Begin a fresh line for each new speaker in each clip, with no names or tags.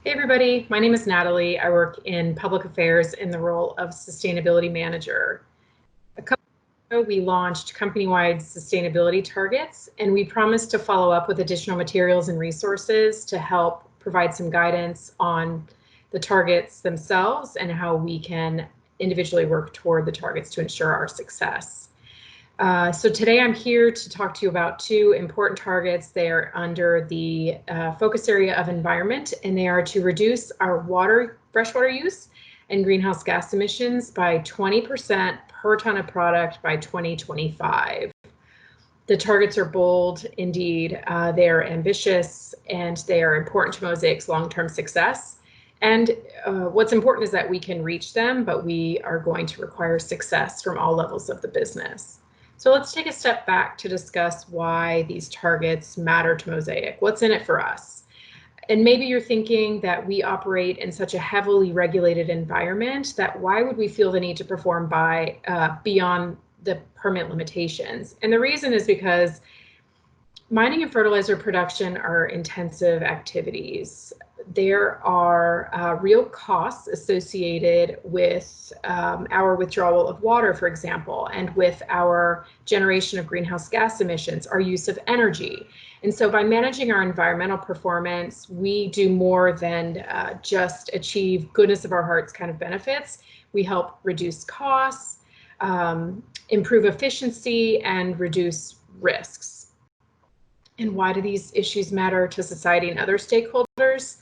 Hey everybody, my name is Natalie. I work in public affairs in the role of sustainability manager. A couple of years ago, we launched company-wide sustainability targets, and we promised to follow up with additional materials and resources to help provide some guidance on the targets themselves and how we can individually work toward the targets to ensure our success. So today I'm here to talk to you about two important targets. They are under the focus area of environment, and they are to reduce our freshwater use and greenhouse gas emissions by 20% per ton of product by 2025. The targets are bold indeed. They are ambitious, and they are important to Mosaic's long-term success. And what's important is that we can reach them, but we are going to require success from all levels of the business. So let's take a step back to discuss why these targets matter to Mosaic. What's in it for us? And maybe you're thinking that we operate in such a heavily regulated environment that why would we feel the need to perform beyond the permit limitations? And the reason is because mining and fertilizer production are intensive activities. There are real costs associated with our withdrawal of water, for example, and with our generation of greenhouse gas emissions, our use of energy. And so by managing our environmental performance, we do more than just achieve goodness of our hearts kind of benefits. We help reduce costs, improve efficiency, and reduce risks. And why do these issues matter to society and other stakeholders?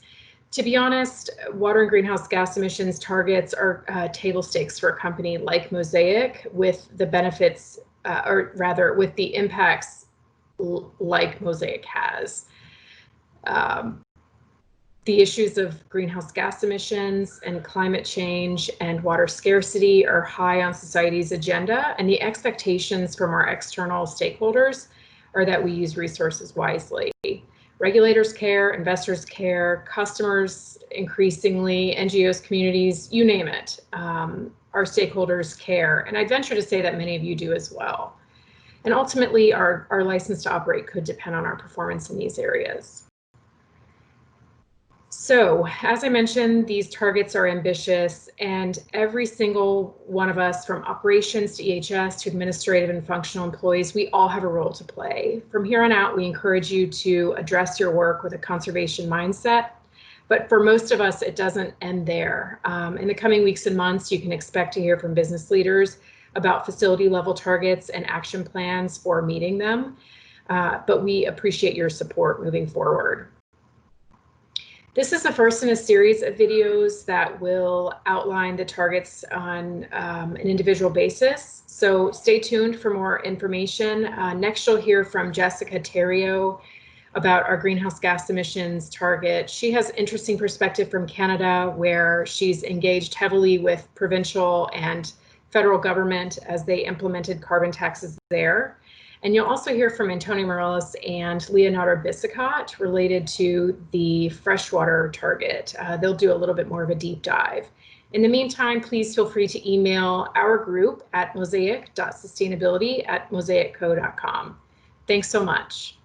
To be honest, water and greenhouse gas emissions targets are table stakes for a company like Mosaic, with the benefits, or rather with the impacts like Mosaic has. The issues of greenhouse gas emissions and climate change and water scarcity are high on society's agenda, and the expectations from our external stakeholders are that we use resources wisely. Regulators care, investors care, customers increasingly, NGOs, communities, you name it. Our stakeholders care, and I venture to say that many of you do as well. And ultimately, our license to operate could depend on our performance in these areas. So, as I mentioned, these targets are ambitious, and every single one of us, from operations to EHS to administrative and functional employees, we all have a role to play. From here on out, we encourage you to address your work with a conservation mindset. But for most of us, it doesn't end there. In the coming weeks and months, you can expect to hear from business leaders about facility level targets and action plans for meeting them. But we appreciate your support moving forward. This is the first in a series of videos that will outline the targets on an individual basis. So stay tuned for more information. Next, you'll hear from Jessica Terrio about our greenhouse gas emissions target. She has interesting perspective from Canada, where she's engaged heavily with provincial and federal government as they implemented carbon taxes there. And you'll also hear from Antonio Morales and Leonardo Bissicott related to the freshwater target. They'll do a little bit more of a deep dive. In the meantime, please feel free to email our group at mosaic.sustainability@mosaicco.com. Thanks so much.